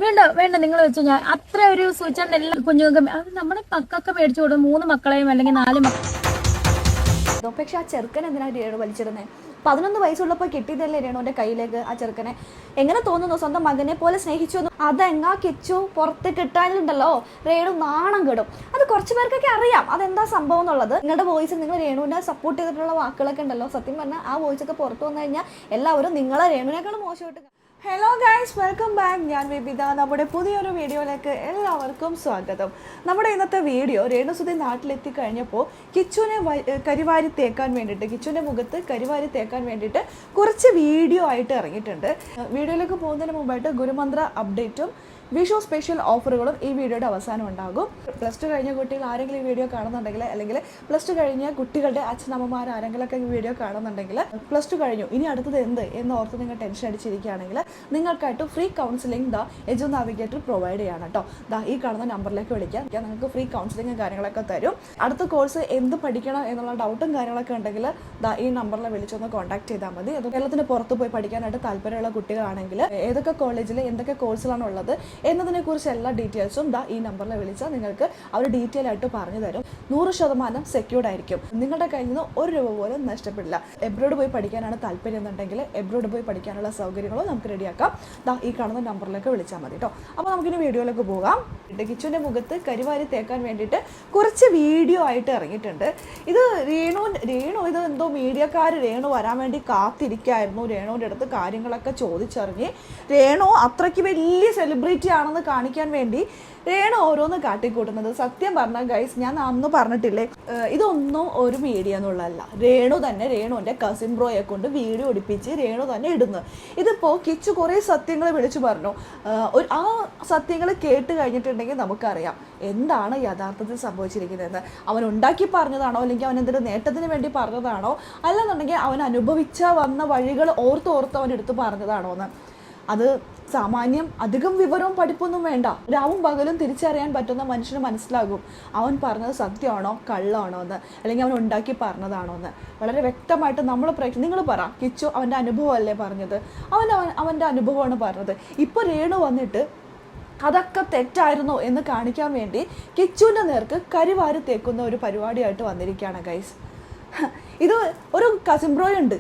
വേണ്ട വേണ്ട നിങ്ങൾ വെച്ചു ഞാൻ അത്ര ഒരു സൂചന എല്ലാം കുഞ്ഞുങ്ങൾക്ക് അത് നമ്മുടെ മക്കൾക്ക് മേടിച്ചു കൊടുക്കും 3 മക്കളെയും അല്ലെങ്കിൽ 4 മക്കളെയും. പക്ഷെ ആ ചെറുക്കൻ എന്തിനാ രേണു വലിച്ചിരുന്നത്? 11 വയസ്സുള്ളപ്പോൾ കിട്ടിയതല്ലേ രേണുവിന്റെ കയ്യിലേക്ക് ആ ചെറുക്കനെ. എങ്ങനെ തോന്നുന്നു സ്വന്തം മകനെ പോലെ സ്നേഹിച്ചു? അതെങ്ങാ കിച്ചു പുറത്ത് കിട്ടാനുണ്ടല്ലോ രേണു നാണം കെടും. അത് കുറച്ച് പേർക്കൊക്കെ അറിയാം അതെന്താ സംഭവം എന്നുള്ളത്. നിങ്ങളുടെ വോയിസ് നിങ്ങൾ രേണുവിനെ സപ്പോർട്ട് ചെയ്തിട്ടുള്ള വാക്കുകളൊക്കെ ഉണ്ടല്ലോ, സത്യം പറഞ്ഞാൽ ആ വോയിസ് ഒക്കെ പുറത്തു വന്നു കഴിഞ്ഞാൽ എല്ലാവരും നിങ്ങളെ രേണുവിനേക്കാളും മോശമായിട്ട്. Hello guys, welcome back. ഞാൻ വിപിത. നമ്മുടെ പുതിയൊരു വീഡിയോയിലേക്ക് എല്ലാവർക്കും സ്വാഗതം. നമ്മുടെ ഇന്നത്തെ വീഡിയോ രേണുസുതി നാട്ടിലെത്തി കഴിഞ്ഞപ്പോൾ കിച്ചുവിനെ കരിവാരി തേക്കാൻ വേണ്ടിയിട്ട്, കിച്ചുവിൻ്റെ മുഖത്ത് കരിവാരി തേക്കാൻ വേണ്ടിയിട്ട് കുറച്ച് വീഡിയോ ആയിട്ട് ഇറങ്ങിയിട്ടുണ്ട്. വീഡിയോയിലേക്ക് പോകുന്നതിന് മുമ്പായിട്ട് ഗുരുമന്ത്ര അപ്ഡേറ്റും വിഷു സ്പെഷ്യൽ ഓഫറുകളും ഈ വീഡിയോയുടെ അവസാനം ഉണ്ടാകും. പ്ലസ് ടു കഴിഞ്ഞ കുട്ടികൾ ആരെങ്കിലും ഈ വീഡിയോ കാണുന്നുണ്ടെങ്കിൽ, അല്ലെങ്കിൽ പ്ലസ് ടു കഴിഞ്ഞ കുട്ടികളുടെ അച്ഛനമ്മമാർ ആരെങ്കിലുമൊക്കെ ഈ വീഡിയോ കാണുന്നുണ്ടെങ്കിൽ, പ്ലസ് ടു കഴിഞ്ഞു ഇനി അടുത്തത് എന്ത് എന്ന് ഓർത്ത് നിങ്ങൾ ടെൻഷൻ അടിച്ചിരിക്കുകയാണെങ്കിൽ നിങ്ങൾക്കായിട്ട് free counselling Edu Navigator provide ചെയ്യാണ് കേട്ടോ. ഈ കാണുന്ന നമ്പറിലേക്ക് വിളിക്കാം, നിങ്ങൾക്ക് ഫ്രീ കൗൺസിലിംഗും കാര്യങ്ങളൊക്കെ തരും. അടുത്ത കോഴ്സ് എന്ത് പഠിക്കണം എന്നുള്ള ഡൗട്ടും കാര്യങ്ങളൊക്കെ ഉണ്ടെങ്കിൽ ഈ നമ്പറിൽ വിളിച്ചൊന്ന് കോൺടാക്ട് ചെയ്താൽ മതി. അത് കേരളത്തിന് പുറത്ത് പോയി പഠിക്കാനായിട്ട് താല്പര്യമുള്ള കുട്ടികളാണെങ്കിൽ ഏതൊക്കെ കോളേജിൽ എന്തൊക്കെ കോഴ്സുകളാണ് ഉള്ളത് എന്നതിനെ കുറിച്ച് എല്ലാ ഡീറ്റെയിൽസും ഈ നമ്പറിൽ വിളിച്ചാൽ നിങ്ങൾക്ക് അവർ ഡീറ്റെയിൽ ആയിട്ട് പറഞ്ഞു തരും. 100% സെക്യൂർഡ് ആയിരിക്കും. നിങ്ങളുടെ കയ്യിൽ നിന്ന് 1 രൂപ പോലും നഷ്ടപ്പെടില്ല. എബ്രോഡ് പോയി പഠിക്കാനാണ് താല്പര്യം എന്നുണ്ടെങ്കിൽ എബ്രോഡ് പോയി പഠിക്കാനുള്ള സൗകര്യങ്ങളും നമുക്ക് റെഡിയാക്കാം. ഈ കാണുന്ന നമ്പറിലേക്ക് വിളിച്ചാൽ മതി കേട്ടോ. അപ്പോൾ നമുക്കിനി വീഡിയോയിലേക്ക് പോകാം. കിച്ചുവിൻ്റെ മുഖത്ത് കരിവാരി തേക്കാൻ വേണ്ടിയിട്ട് കുറച്ച് വീഡിയോ ആയിട്ട് ഇറങ്ങിയിട്ടുണ്ട്. ഇത് രേണു ഇത് എന്തോ മീഡിയക്കാർ രേണു വരാൻ വേണ്ടി കാത്തിരിക്കായിരുന്നു. രേണുവിൻ്റെ അടുത്ത് കാര്യങ്ങളൊക്കെ ചോദിച്ചറിഞ്ഞ് രേണു അത്രയ്ക്ക് വലിയ സെലിബ്രിറ്റി ആണെന്ന് കാണിക്കാൻ വേണ്ടി രേണു ഓരോന്ന് കാട്ടിക്കൂട്ടുന്നത്. സത്യം പറഞ്ഞാൽ ഗൈസ്, ഞാൻ അന്ന് പറഞ്ഞിട്ടില്ലേ, ഇതൊന്നും ഒരു മീഡിയ എന്നുള്ളതല്ല. രേണു തന്നെ രേണുവിൻ്റെ കസിൻ ബ്രോയെ കൊണ്ട് വീഡിയോ ഒടിപ്പിച്ച് രേണു തന്നെ ഇടുന്നു. ഇതിപ്പോൾ കിച്ചു കുറേ സത്യങ്ങൾ വിളിച്ചു പറഞ്ഞു. ആ സത്യങ്ങൾ കേട്ട് കഴിഞ്ഞിട്ടുണ്ടെങ്കിൽ നമുക്കറിയാം എന്താണ് യഥാർത്ഥത്തിൽ സംഭവിച്ചിരിക്കുന്നതെന്ന്. അവൻ ഉണ്ടാക്കി പറഞ്ഞതാണോ, അല്ലെങ്കിൽ അവൻ എന്തൊരു നേട്ടത്തിന് വേണ്ടി പറഞ്ഞതാണോ, അല്ലെന്നുണ്ടെങ്കിൽ അവൻ അനുഭവിച്ച വന്ന വഴികൾ ഓർത്ത് അവൻ എടുത്ത് പറഞ്ഞതാണോ എന്ന്. അത് സാമാന്യം അധികം വിവരവും പഠിപ്പൊന്നും വേണ്ട. രാവും പകലും തിരിച്ചറിയാൻ പറ്റുന്ന മനുഷ്യന് മനസ്സിലാകും അവൻ പറഞ്ഞത് സത്യമാണോ കള്ളമാണോ എന്ന്, അല്ലെങ്കിൽ അവൻ ഉണ്ടാക്കി പറഞ്ഞതാണോ എന്ന്. വളരെ വ്യക്തമായിട്ട് നിങ്ങൾ പറ, കിച്ചു അവൻ്റെ അനുഭവമല്ലേ പറഞ്ഞത്, അവൻ്റെ അനുഭവമാണ് പറഞ്ഞത്. ഇപ്പോൾ രേണു വന്നിട്ട് അതൊക്കെ തെറ്റായിരുന്നോ എന്ന് കാണിക്കാൻ വേണ്ടി കിച്ചുവിൻ്റെ നേർക്ക് കരിവാരി തേക്കുന്ന ഒരു പരിപാടിയായിട്ട് വന്നിരിക്കുകയാണ് ഗൈസ്. ഇത് ഒരു കസിൻ ബ്രോയ് ഉണ്ട്,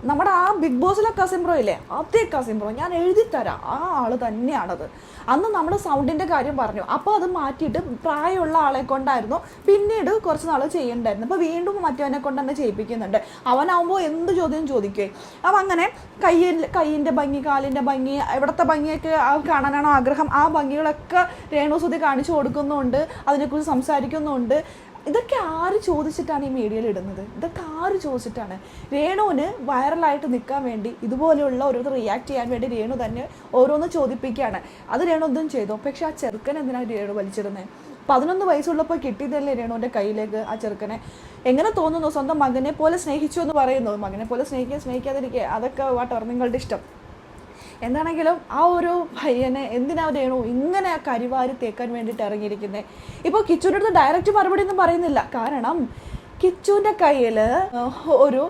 നമ്മുടെ ആ ബിഗ് ബോസിലെ കസിൻ ബ്രോ ഇല്ലേ, അതേ കസിൻ ബ്രോ. ഞാൻ എഴുതിത്തരാം, ആ ആള് തന്നെയാണത്. അന്ന് നമ്മുടെ സൗണ്ടിൻ്റെ കാര്യം പറഞ്ഞു, അപ്പോൾ അത് മാറ്റിയിട്ട് പ്രായമുള്ള ആളെ കൊണ്ടായിരുന്നു പിന്നീട് കുറച്ച് നാൾ ചെയ്യണ്ടായിരുന്നു. അപ്പോൾ വീണ്ടും മറ്റവനെ കൊണ്ട് തന്നെ ചെയ്യിപ്പിക്കുന്നുണ്ട്. അവനാവുമ്പോൾ എന്ത് ചോദ്യം ചോദിക്കുകയും അപ്പം അങ്ങനെ കയ്യിൻ്റെ ഭംഗി, കാലിൻ്റെ ഭംഗി, എവിടുത്തെ ഭംഗിയൊക്കെ കാണാനാണോ ആഗ്രഹം, ആ ഭംഗികളൊക്കെ രേണുസുതി കാണിച്ചു കൊടുക്കുന്നുണ്ട്, അതിനെക്കുറിച്ച് സംസാരിക്കുന്നുണ്ട്. ഇതൊക്കെ ആര് ചോദിച്ചിട്ടാണ് ഈ മീഡിയയിൽ ഇടുന്നത്? ഇതൊക്കെ ആര് ചോദിച്ചിട്ടാണ്? രേണുവിന് വൈറലായിട്ട് നിൽക്കാൻ വേണ്ടി ഇതുപോലെയുള്ള ഓരോരുത്തർ റിയാക്ട് ചെയ്യാൻ വേണ്ടി രേണു തന്നെ ഓരോന്ന് ചോദിപ്പിക്കുകയാണ്. അത് രേണു എന്തും ചെയ്തു. പക്ഷെ ആ ചെറുക്കൻ എന്തിനാണ് രേണു വലിച്ചിരുന്നത്? 11 വയസ്സുള്ളപ്പോൾ കിട്ടിയതല്ലേ രേണുവിൻ്റെ കയ്യിലേക്ക് ആ ചെറുക്കനെ. എങ്ങനെ തോന്നുന്നു സ്വന്തം മകനെ പോലെ സ്നേഹിച്ചു എന്ന് പറയുന്നു? മകനെ പോലെ സ്നേഹിക്കാതിരിക്കുക, അതൊക്കെ വാട്ടർ നിങ്ങളുടെ ഇഷ്ടം. എന്താണെങ്കിലും ആ ഒരു പയ്യനെ എന്തിനാ രേണു ഇങ്ങനെ കരിവാരി തേക്കാൻ വേണ്ടിയിട്ട് ഇറങ്ങിയിരിക്കുന്നത്? ഇപ്പോൾ കിച്ചുവിൻ്റെ അടുത്ത് ഡയറക്റ്റ് മറുപടി ഒന്നും പറയുന്നില്ല. കാരണം കിച്ചുവിൻ്റെ കയ്യിൽ ഒരു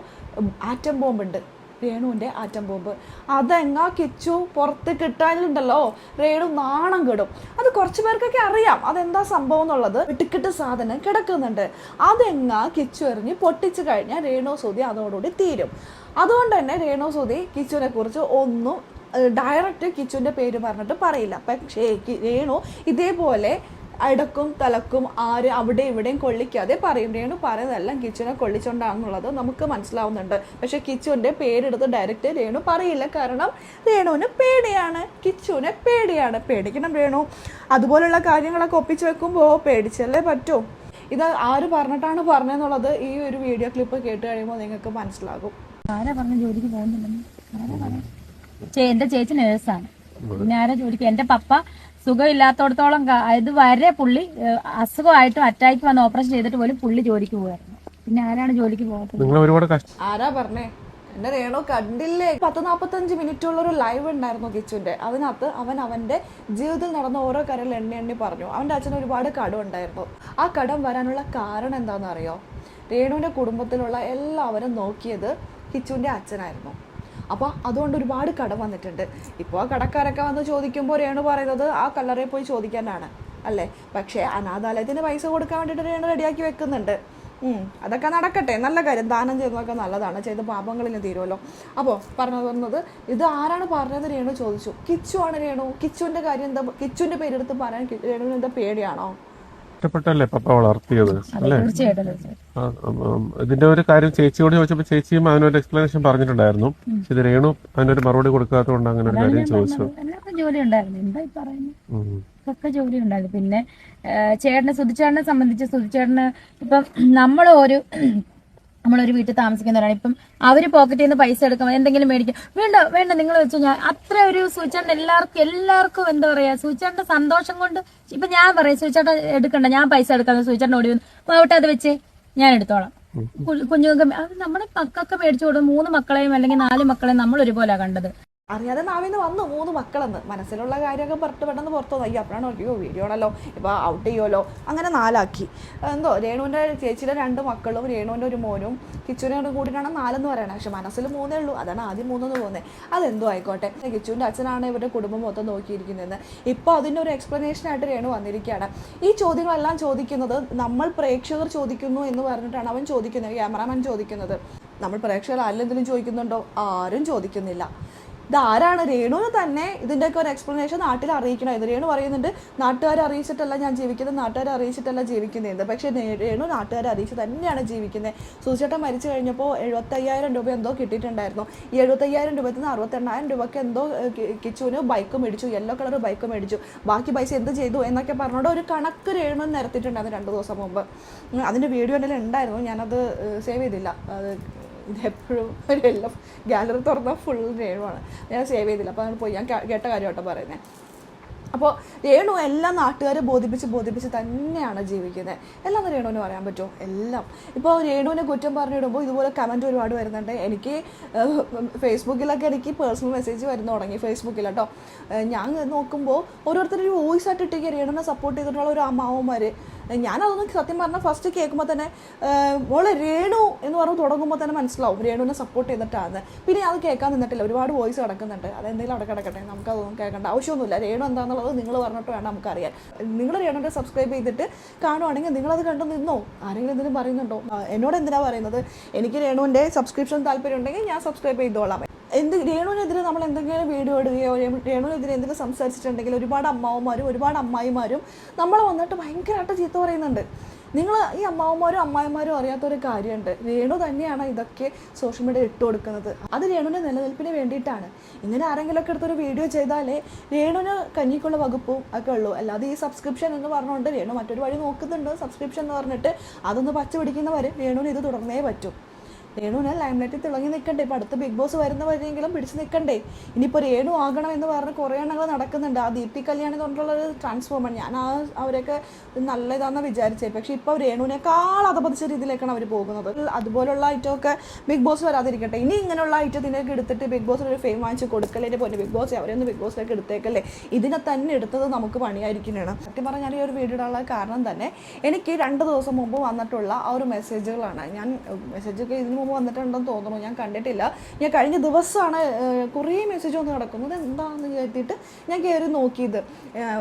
ആറ്റം ബോംബുണ്ട്, രേണുവിൻ്റെ ആറ്റം ബോംബ്. അതെങ്ങാ കിച്ചു പുറത്ത് കിട്ടാനുണ്ടല്ലോ രേണു നാണം കെടും. അത് കുറച്ച് പേർക്കൊക്കെ അറിയാം അതെന്താ സംഭവം എന്നുള്ളത്. വെട്ടിക്കിട്ട് സാധനം കിടക്കുന്നുണ്ട്. അതെങ്ങാ കിച്ചു എറിഞ്ഞ് പൊട്ടിച്ചു കഴിഞ്ഞാൽ രേണുസുതി അതോടുകൂടി തീരും. അതുകൊണ്ട് തന്നെ രേണുസുതി കിച്ചുവിനെ കുറിച്ച് ഒന്നും ഡയറക്റ്റ് കിച്ചുവിൻ്റെ പേര് പറഞ്ഞിട്ട് പറയില്ല. പക്ഷേ രേണു ഇതേപോലെ അടക്കും തലക്കും അവിടെ ഇവിടെയും കൊള്ളിക്കാതെ പറയും. രേണു പറയുന്നതെല്ലാം കിച്ചുവിനെ കൊള്ളിച്ചുകൊണ്ടാണെന്നുള്ളത് നമുക്ക് മനസ്സിലാവുന്നുണ്ട്. പക്ഷെ കിച്ചുവിൻ്റെ പേരെടുത്ത് ഡയറക്റ്റ് രേണു പറയില്ല. കാരണം രേണുവിന് പേടിയാണ്, കിച്ചുവിനെ പേടിയാണ്. പേടിക്കണം രേണു. അതുപോലുള്ള കാര്യങ്ങളൊക്കെ ഒപ്പിച്ച് വെക്കുമ്പോൾ പേടിച്ചല്ലേ പറ്റൂ. ഇത് ആര് പറഞ്ഞിട്ടാണ് പറഞ്ഞതെന്നുള്ളത് ഈ ഒരു വീഡിയോ ക്ലിപ്പ് കേട്ട് കഴിയുമ്പോൾ നിങ്ങൾക്ക് മനസ്സിലാകും. ആരാ പറഞ്ഞ ജോലിക്ക് പോകുന്നില്ലെന്ന്? എന്റെ ചേച്ചി നേഴ്സാണ്. പിന്നെ ആരാ ജോലിക്ക്? എന്റെ പപ്പ സുഖമില്ലാത്തോടത്തോളം ഇതുവരെ പുള്ളി അസുഖമായിട്ടും അറ്റാക്ക് വന്ന് ഓപ്പറേഷൻ ചെയ്തിട്ട് പോലും പുള്ളി ജോലിക്ക് പോകായിരുന്നു. പിന്നെ ആരാണ് ജോലിക്ക് പോകാത്തത്? ആരാ പറഞ്ഞേ? എന്റെ രേണു കണ്ടില്ലേ? 40-45 മിനിറ്റുള്ളൊരു ലൈവ് ഉണ്ടായിരുന്നു കിച്ചുവിന്റെ. അതിനകത്ത് അവന്റെ ജീവിതത്തിൽ നടന്ന ഓരോ കാര്യങ്ങൾ എണ്ണി പറഞ്ഞു. അവന്റെ അച്ഛന് ഒരുപാട് കടം ഉണ്ടായിരുന്നു. ആ കടം വരാനുള്ള കാരണം എന്താണെന്ന് അറിയോ? രേണുവിന്റെ കുടുംബത്തിലുള്ള എല്ലാവരും നോക്കിയത് കിച്ചുവിന്റെ അച്ഛനായിരുന്നു. അപ്പോൾ അതുകൊണ്ട് ഒരുപാട് കടം വന്നിട്ടുണ്ട്. ഇപ്പോൾ ആ കടക്കാരൊക്കെ വന്ന് ചോദിക്കുമ്പോൾ രേണു പറയുന്നത് ആ കല്ലറയിൽ പോയി ചോദിക്കാനാണ് അല്ലേ. പക്ഷേ അനാഥാലയത്തിന് പൈസ കൊടുക്കാൻ വേണ്ടിയിട്ട് രേണു റെഡിയാക്കി വെക്കുന്നുണ്ട്. അതൊക്കെ നടക്കട്ടെ, നല്ല കാര്യം. ദാനം ചെയ്യുന്നതൊക്കെ നല്ലതാണ്, ചെയ്ത പാപങ്ങളിൽ തീരുമല്ലോ. അപ്പോൾ പറഞ്ഞത് ഇത് ആരാണ് പറഞ്ഞത് രേണു ചോദിച്ചു. കിച്ചു ആണ് രേണു. കിച്ചുവിൻ്റെ കാര്യം എന്താ, കിച്ചുവിൻ്റെ പേരെടുത്ത് പറയാൻ രേണുവിന് എന്താ പേടിയാണോ? ഇഷ്ടപ്പെട്ടല്ലേ പപ്പ വളർത്തിയത് അല്ലേ? തീർച്ചയായിട്ടും. ഇതിന്റെ ഒരു കാര്യം ചേച്ചിയോട് ചോദിച്ചപ്പോൾ ചേച്ചിയും അതിനൊരു എക്സ്പ്ലനേഷൻ പറഞ്ഞിട്ടുണ്ടായിരുന്നു. ഇത് രേണു അതിനൊരു മറുപടി കൊടുക്കാത്തതുകൊണ്ട് അങ്ങനെ ഒരു കാര്യം ചോദിച്ചു. എല്ലാവർക്കും ജോലി ഉണ്ടായിരുന്നു, എന്താ ഈ പറയുന്നത്, ഒക്കെ ജോലി ഉണ്ടായിരുന്നു. പിന്നെ ചേട്ടനെ, സുധിച്ചേട്ടനെ സംബന്ധിച്ച്, സുധിച്ചേട്ടന് ഇപ്പം നമ്മളൊരു വീട്ടിൽ താമസിക്കുന്നവരാണ്. ഇപ്പം അവര് പോക്കറ്റിൽ നിന്ന് പൈസ എടുക്കുമ്പോൾ എന്തെങ്കിലും മേടിക്കും, വേണ്ട നിങ്ങൾ വെച്ചു, ഞാൻ അത്ര ഒരു സുധിച്ചേട്ടൻ എല്ലാവർക്കും എന്താ പറയാ, സുധിച്ചേട്ടന്റെ സന്തോഷം കൊണ്ട് ഇപ്പൊ ഞാൻ പറയാം സുധിച്ചേട്ടൻ എടുക്കണ്ട, ഞാൻ പൈസ എടുക്കാതെ സുധിച്ചേട്ടൻ ഓടി വന്നു പോവട്ടെ, അത് വെച്ച് ഞാൻ എടുത്തോളാം. കുഞ്ഞുങ്ങൾക്ക് അത് നമ്മുടെ മക്കൾക്ക് മേടിച്ചു കൊടുക്കും. 3 മക്കളെയും അല്ലെങ്കിൽ 4 മക്കളെയും നമ്മൾ ഒരുപോലെ കണ്ടത്. അറിയാതെ നാവിന്ന് വന്നു 3 മക്കളെന്ന്, മനസ്സിലുള്ള കാര്യമൊക്കെ പെട്ടെന്ന് പുറത്തു വന്നു. അപ്പോഴാണ് നോക്കിയോ വീഡിയോ ആണല്ലോ, ഇപ്പോൾ ഔട്ട് ചെയ്യുമല്ലോ, അങ്ങനെ 4 ആക്കി. എന്തോ രേണുവിൻ്റെ ചേച്ചിയുടെ 2 മക്കളും രേണുവിൻ്റെ ഒരു മോനും കിച്ചുവിനോട് കൂടിയിട്ടാണ് 4 എന്ന് പറയണത്. പക്ഷെ മനസ്സിൽ 3 ഉള്ളൂ, അതാണ് ആദ്യം 3 എന്ന് തോന്നുന്നത്. അതെന്തോ ആയിക്കോട്ടെ. കിച്ചുവിൻ്റെ അച്ഛനാണ് ഇവരുടെ കുടുംബം മൊത്തം നോക്കിയിരിക്കുന്നതെന്ന് ഇപ്പോൾ അതിൻ്റെ ഒരു എക്സ്പ്ലനേഷനായിട്ട് രേണു വന്നിരിക്കുകയാണ്. ഈ ചോദ്യങ്ങളെല്ലാം ചോദിക്കുന്നത് നമ്മൾ പ്രേക്ഷകർ ചോദിക്കുന്നു എന്ന് പറഞ്ഞിട്ടാണ് അവൻ ചോദിക്കുന്നത്, ക്യാമറാമാൻ ചോദിക്കുന്നത്. നമ്മൾ പ്രേക്ഷകർ ആരെന്തെങ്കിലും ചോദിക്കുന്നുണ്ടോ? ആരും ചോദിക്കുന്നില്ല. ഇതാരാണ്? രേണുവിന് തന്നെ ഇതിൻ്റെയൊക്കെ ഒരു എക്സ്പ്ലനേഷൻ നാട്ടിൽ അറിയിക്കണം. ഇത് രേണു പറയുന്നുണ്ട് നാട്ടുകാരെ അറിയിച്ചിട്ടല്ല ഞാൻ ജീവിക്കുന്നത്, നാട്ടുകാരെ അറിയിച്ചിട്ടല്ല ജീവിക്കുന്നത്. പക്ഷേ രേണു നാട്ടുകാരെ അറിയിച്ച് തന്നെയാണ് ജീവിക്കുന്നത്. സുധിച്ചേട്ടൻ മരിച്ചു കഴിഞ്ഞപ്പോൾ 75,000 രൂപ എന്തോ കിട്ടിയിട്ടുണ്ടായിരുന്നു. ഈ 75,000 രൂപത്തിൽ നിന്ന് 68,000 രൂപയ്ക്ക് എന്തോ കിച്ചുവിന് ബൈക്ക് മേടിച്ചു, യെല്ലോ കളർ ബൈക്ക് മേടിച്ചു. ബാക്കി പൈസ എന്ത് ചെയ്തു എന്നൊക്കെ പറഞ്ഞുകൊണ്ട് ഒരു കണക്ക് രേണു നിരത്തിയിട്ടുണ്ടായിരുന്നു 2 ദിവസം മുമ്പ്. അതിൻ്റെ വീഡിയോ എൻ്റെ ഉണ്ടായിരുന്നു, ഞാനത് സേവ് ചെയ്തില്ല. അത് ഇതെപ്പോഴും ഒരു എല്ലാം ഗാലറി തുറന്നാൽ ഫുൾ രേണുവാണ്, ഞാൻ സേവ് ചെയ്തില്ല. അപ്പോൾ അത് പോയി ഞാൻ കേട്ട കാര്യമായിട്ടോ പറയുന്നത്. അപ്പോൾ രേണു എല്ലാം നാട്ടുകാരെ ബോധിപ്പിച്ച് തന്നെയാണ് ജീവിക്കുന്നത്. എല്ലാം രേണുവിന് പറയാൻ പറ്റുമോ? എല്ലാം. ഇപ്പോൾ രേണുവിനെ കുറ്റം പറഞ്ഞിടുമ്പോൾ ഇതുപോലെ കമൻറ്റ് ഒരുപാട് വരുന്നുണ്ട്. എനിക്ക് ഫേസ്ബുക്കിലൊക്കെ എനിക്ക് പേഴ്സണൽ മെസ്സേജ് വരുന്നു തുടങ്ങി, ഫേസ്ബുക്കിൽ കേട്ടോ. ഞാൻ നോക്കുമ്പോൾ ഓരോരുത്തർ വോയിസ് ആയിട്ട് ഇട്ടേക്ക് രേണുവിനെ സപ്പോർട്ട് ചെയ്തിട്ടുള്ള ഒരു അമ്മാവന്മാർ. ഞാനതൊന്നും സത്യം പറഞ്ഞാൽ ഫസ്റ്റ് കേൾക്കുമ്പോൾ തന്നെ മോളെ രേണു എന്ന് പറഞ്ഞ് തുടങ്ങുമ്പോൾ തന്നെ മനസ്സിലാവും രേണുവിനെ സപ്പോർട്ട് ചെയ്തിട്ടാണ്. പിന്നെ അത് കേൾക്കാൻ നിന്നിട്ടില്ല, ഒരുപാട് വോയിസ് കിടക്കുന്നുണ്ട്. അതെന്തെങ്കിലും അവിടെ കിടക്കട്ടെ, നമുക്കതൊന്നും കേൾക്കേണ്ട ആവശ്യമൊന്നുമില്ല. രേണു എന്താണെന്നുള്ളത് നിങ്ങൾ പറഞ്ഞിട്ട് വേണം നമുക്കറിയാൻ. നിങ്ങൾ രേണുവിനെ സബ്സ്ക്രൈബ് ചെയ്തിട്ട് കാണുവാണെങ്കിൽ നിങ്ങളത് കണ്ടു നിന്നോ. ആരെങ്കിലും എന്തെങ്കിലും പറയുന്നുണ്ടോ? എന്നോട് എന്തിനാണ് പറയുന്നത്? എനിക്ക് രേണുവിൻ്റെ സബ്സ്ക്രിപ്ഷൻ താല്പര്യം ഉണ്ടെങ്കിൽ ഞാൻ സബ്സ്ക്രൈബ് ചെയ്തോളാം. രേണുവിനെതിരെ നമ്മൾ എന്തെങ്കിലും വീഡിയോ ഇടുകയോ രേണുവിനെതിരെ എന്തെങ്കിലും സംസാരിച്ചിട്ടുണ്ടെങ്കിൽ ഒരുപാട് അമ്മാവന്മാരും ഒരുപാട് അമ്മായിമാരും നമ്മളെ വന്നിട്ട് ഭയങ്കരമായിട്ട് ചീത്ത പറയുന്നുണ്ട്. നിങ്ങൾ ഈ അമ്മാവന്മാരും അമ്മായിമാരും അറിയാത്തൊരു കാര്യമുണ്ട്, രേണു തന്നെയാണ് ഇതൊക്കെ സോഷ്യൽ മീഡിയ ഇട്ട് കൊടുക്കുന്നത്. അത് രേണുവിൻ്റെ നിലനിൽപ്പിന് വേണ്ടിയിട്ടാണ്. ഇങ്ങനെ ആരെങ്കിലുമൊക്കെ എടുത്തൊരു വീഡിയോ ചെയ്താലേ രേണുവിന് കഞ്ഞിക്കുള്ള വകുപ്പും ഒക്കെ ഉള്ളൂ. അല്ലാതെ ഈ സബ്സ്ക്രിപ്ഷൻ എന്ന് പറഞ്ഞുകൊണ്ട് രേണു മറ്റൊരു വഴി നോക്കുന്നുണ്ട്, സബ്സ്ക്രിപ്ഷൻ എന്ന് പറഞ്ഞിട്ട് അതൊന്ന് പച്ച പിടിക്കുന്നവർ രേണുവിന് ഇത് തുടർന്നേ പറ്റും. രേണുവിനെ ലൈംലൈറ്റിൽ തിളങ്ങി നിൽക്കണ്ടേ? ഇപ്പോൾ അടുത്ത ബിഗ് ബോസ് വരുന്നവരെങ്കിലും പിടിച്ച് നിൽക്കണ്ടേ? ഇനിയിപ്പോൾ രേണു ആകണം എന്ന് പറഞ്ഞ് കുറേ എണ്ണങ്ങൾ നടക്കുന്നുണ്ട്. ആ ദീപ്തി കല്യാണി കൊണ്ടുള്ളൊരു ട്രാൻസ്ഫോമർ, ഞാൻ അവരൊക്കെ നല്ല ഇതാണെന്ന് വിചാരിച്ചേ. പക്ഷേ ഇപ്പോൾ രേണുവിനേക്കാൾ അധപതിച്ച രീതിയിലേക്കാണ് അവർ പോകുന്നത്. അതുപോലുള്ള ഐറ്റമൊക്കെ ബിഗ് ബോസ് വരാതിരിക്കട്ടെ. ഇനി ഇങ്ങനെയുള്ള ഐറ്റത്തിനൊക്കെ എടുത്തിട്ട് ബിഗ് ബോസിൽ ഒരു ഫെയിം വാങ്ങിച്ച് കൊടുക്കല്ലേ പോലെ ബിഗ് ബോസ് അവരെയൊന്ന് ബിഗ് ബോസിലേക്ക് എടുത്തേക്കല്ലേ. ഇതിനെ തന്നെ എടുത്തത് നമുക്ക് പണിയായിരിക്കുന്നതാണ്. സത്യം പറഞ്ഞാൽ ഞാൻ ഈ ഒരു വീഡിയോ ഇടാനുള്ള കാരണം തന്നെ എനിക്ക് 2 ദിവസം മുമ്പ് വന്നിട്ടുള്ള ആ ഒരു മെസ്സേജുകളാണ്. ഞാൻ മെസ്സേജൊക്കെ ഇതിന് വന്നിട്ടുണ്ടെന്ന് തോന്നുന്നു, ഞാൻ കണ്ടിട്ടില്ല. ഞാൻ കഴിഞ്ഞ ദിവസമാണ് കുറേ മെസ്സേജ് വന്ന് കിടക്കുന്നത്, എന്താണെന്ന് കരുതിയിട്ട് ഞാൻ കയറി നോക്കിയത്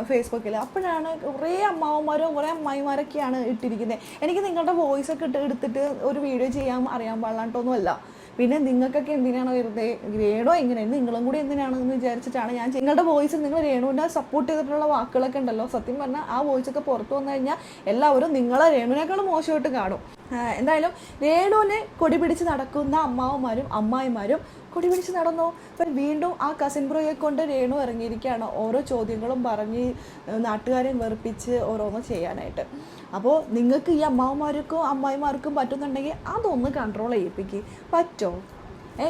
ഫേസ്ബുക്കിൽ. അപ്പോഴാണ് കുറേ അമ്മാവന്മാരും കുറേ അമ്മായിമാരൊക്കെയാണ് ഇട്ടിരിക്കുന്നത്. എനിക്ക് നിങ്ങളുടെ വോയിസ് ഒക്കെ എടുത്തിട്ട് ഒരു വീഡിയോ ചെയ്യാൻ അറിയാൻ പാടില്ലാണ്ടൊന്നുമല്ല. പിന്നെ നിങ്ങൾക്കൊക്കെ എന്തിനാണ് വെറുതെ രേണു എങ്ങനെ നിങ്ങളും കൂടി എന്തിനാണെന്ന് വിചാരിച്ചിട്ടാണ് ഞാൻ നിങ്ങളുടെ വോയിസിൽ നിങ്ങൾ രേണുവിനെ സപ്പോർട്ട് ചെയ്തിട്ടുള്ള വാക്കുകളൊക്കെ ഉണ്ടല്ലോ, സത്യം പറഞ്ഞാൽ ആ വോയിസൊക്കെ പുറത്തു വന്നു കഴിഞ്ഞാൽ എല്ലാവരും നിങ്ങളെ രേണുവിനേക്കാളും മോശമായിട്ട് കാണും. എന്തായാലും രേണുവിനെ കൊടി പിടിച്ച് നടക്കുന്ന അമ്മാവന്മാരും അമ്മായിമാരും കൊടി പിടിച്ച് നടന്നു. അപ്പം വീണ്ടും ആ കസിൻ ബ്രോയെ കൊണ്ട് രേണു ഇറങ്ങിയിരിക്കുകയാണ് ഓരോ ചോദ്യങ്ങളും പറഞ്ഞ് നാട്ടുകാരെ വെറുപ്പിച്ച് ഓരോന്ന് ചെയ്യാനായിട്ട്. അപ്പോൾ നിങ്ങൾക്ക് ഈ അമ്മാവന്മാർക്കും അമ്മായിമാർക്കും പറ്റുന്നുണ്ടെങ്കിൽ അതൊന്ന് കൺട്രോൾ ചെയ്യിപ്പിക്കുക പറ്റുമോ?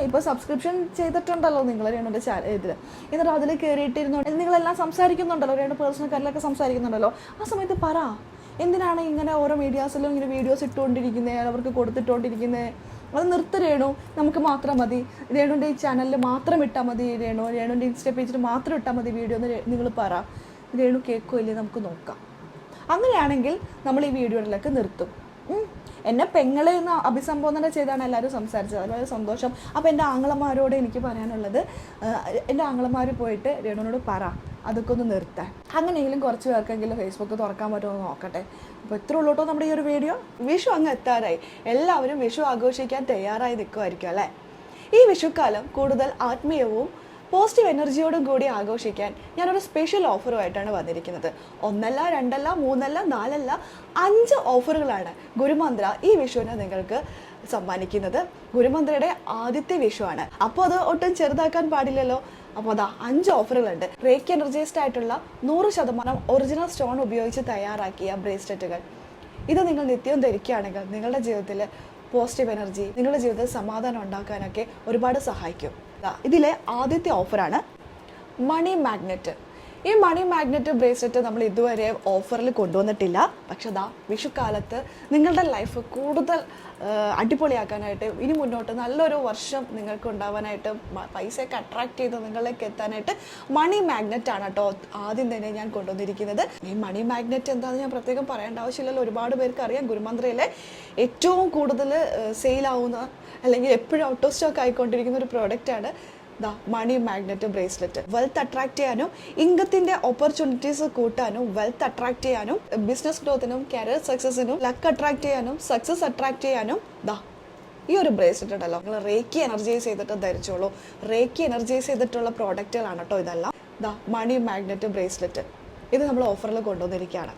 ഇപ്പോൾ സബ്സ്ക്രിപ്ഷൻ ചെയ്തിട്ടുണ്ടല്ലോ നിങ്ങൾ രേണുവിൻ്റെ ഇതിൽ, എന്നിട്ട് അതിൽ കയറിയിട്ടിരുന്നു നിങ്ങളെല്ലാം സംസാരിക്കുന്നുണ്ടല്ലോ, രേണു പേഴ്സണൽ കാര്യങ്ങളൊക്കെ സംസാരിക്കുന്നുണ്ടല്ലോ. ആ സമയത്ത് പറ, എന്തിനാണ് ഇങ്ങനെ ഓരോ മീഡിയാസിലും ഇങ്ങനെ വീഡിയോസ് ഇട്ടുകൊണ്ടിരിക്കുന്നത്, അവർക്ക് കൊടുത്തിട്ടുകൊണ്ടിരിക്കുന്നത്? അത് നിർത്തി രേണു, നമുക്ക് മാത്രം മതി, രേണുവിൻ്റെ ഈ ചാനലിൽ മാത്രം ഇട്ടാൽ മതി, രേണുവിൻ്റെ ഇൻസ്റ്റ പേജിൽ മാത്രം ഇട്ടാൽ മതി വീഡിയോ എന്ന് നിങ്ങൾ പറ. രേണു കേൾക്കോ ഇല്ലേ നമുക്ക് നോക്കാം. അങ്ങനെയാണെങ്കിൽ നമ്മൾ ഈ വീഡിയോയിലൊക്കെ നിർത്തും. എന്നെ പെങ്ങളെ എന്ന് അഭിസംബോധന ചെയ്താണ് എല്ലാവരും സംസാരിച്ചത്. അത് വളരെ സന്തോഷം. അപ്പോൾ എൻ്റെ ആങ്ങളമാരോട് എനിക്ക് പറയാനുള്ളത്, എൻ്റെ ആങ്ങളമാർ പോയിട്ട് രേണുവിനോട് പറ അതൊക്കെ ഒന്ന് നിർത്താൻ. അങ്ങനെയെങ്കിലും കുറച്ച് പേർക്കെങ്കിലും ഫേസ്ബുക്ക് തുറക്കാൻ പറ്റുമോ എന്ന് നോക്കട്ടെ. അപ്പോൾ ഇത്ര ഉള്ളൂട്ടോ നമ്മുടെ ഈ ഒരു വീഡിയോ. വിഷു അങ്ങ് എത്താറായി, എല്ലാവരും വിഷു ആഘോഷിക്കാൻ തയ്യാറായി നിൽക്കുമായിരിക്കും അല്ലേ? ഈ വിഷുക്കാലം കൂടുതൽ ആത്മീയവും പോസിറ്റീവ് എനർജിയോടും കൂടി ആഘോഷിക്കാൻ ഞാനൊരു സ്പെഷ്യൽ ഓഫറുമായിട്ടാണ് വന്നിരിക്കുന്നത്. 1 അല്ല 2 അല്ല 3 അല്ല 4 അല്ല 5 ഓഫറുകളാണ് ഗുരുമന്ത്ര ഈ വിഷുവിന് നിങ്ങൾക്ക് സമ്മാനിക്കുന്നത്. ഗുരുമന്ത്രയുടെ ആദ്യത്തെ വിഷുവാണ്, അപ്പോൾ അത് ഒട്ടും ചെറുതാക്കാൻ പാടില്ലല്ലോ. അപ്പോൾ അതാ 5 ഓഫറുകളുണ്ട്. റേക്കി എനർജൈസ്ഡ് ആയിട്ടുള്ള 100% ഒറിജിനൽ സ്റ്റോൺ ഉപയോഗിച്ച് തയ്യാറാക്കിയ ബ്രേസ്ലെറ്റുകൾ. ഇത് നിങ്ങൾ നിത്യവും ധരിക്കുകയാണെങ്കിൽ നിങ്ങളുടെ ജീവിതത്തിൽ പോസിറ്റീവ് എനർജി, നിങ്ങളുടെ ജീവിതത്തിൽ സമാധാനം ഉണ്ടാക്കാനൊക്കെ ഒരുപാട് സഹായിക്കും. ഇതിലെ ആദ്യത്തെ ഓഫറാണ് മണി മാഗ്നറ്റ്. ഈ മണി മാഗ്നറ്റ് ബ്രേസ്ലെറ്റ് നമ്മൾ ഇതുവരെ ഓഫറിൽ കൊണ്ടുവന്നിട്ടില്ല. പക്ഷെ അതാ വിഷുക്കാലത്ത് നിങ്ങളുടെ ലൈഫ് കൂടുതൽ അടിപൊളിയാക്കാനായിട്ട്, ഇനി മുന്നോട്ട് നല്ലൊരു വർഷം നിങ്ങൾക്ക് ഉണ്ടാവാനായിട്ട്, പൈസയൊക്കെ അട്രാക്ട് ചെയ്ത് നിങ്ങളിലേക്ക് എത്താനായിട്ട് മണി മാഗ്നറ്റ് ആണ് കേട്ടോ ആദ്യം തന്നെ ഞാൻ കൊണ്ടുവന്നിരിക്കുന്നത്. ഈ മണി മാഗ്നറ്റ് എന്താണെന്ന് ഞാൻ പ്രത്യേകം പറയേണ്ട ആവശ്യമില്ലല്ലോ, ഒരുപാട് പേർക്ക് അറിയാം. ഗുരുമന്ത്രയിലെ ഏറ്റവും കൂടുതൽ സെയിലാവുന്ന അല്ലെങ്കിൽ എപ്പോഴും ഔട്ട് ഓഫ് സ്റ്റോക്ക് ആയിക്കൊണ്ടിരിക്കുന്ന ഒരു പ്രോഡക്റ്റാണ് money magnet bracelet. Wealth attract ചെയ്യാനും ഇൻകത്തിന്റെ ഓപ്പർച്യൂണിറ്റീസ് കൂട്ടാനും വെൽത്ത് അട്രാക്ട് ചെയ്യാനും ബിസിനസ് ഗ്രോത്തിനും കരിയർ സക്സസിനും ലക്ക് അട്രാക്ട് ചെയ്യാനും സക്സസ് അട്രാക്ട് ചെയ്യാനും ഈ ഒരു ബ്രേസ്ലെറ്റ് ഉണ്ടല്ലോ നിങ്ങൾ റേക്കി എനർജൈസ് ചെയ്തിട്ട് ധരിച്ചോളൂ. റേക്കി എനർജൈസ് ചെയ്തിട്ടുള്ള പ്രോഡക്റ്റുകളാണ് കേട്ടോ ഇതെല്ലാം. മണി മാഗ്നറ്റ് ബ്രേസ്ലെറ്റ് ഇത് നമ്മൾ ഓഫറിൽ കൊണ്ടുവന്നിരിക്കുകയാണ്.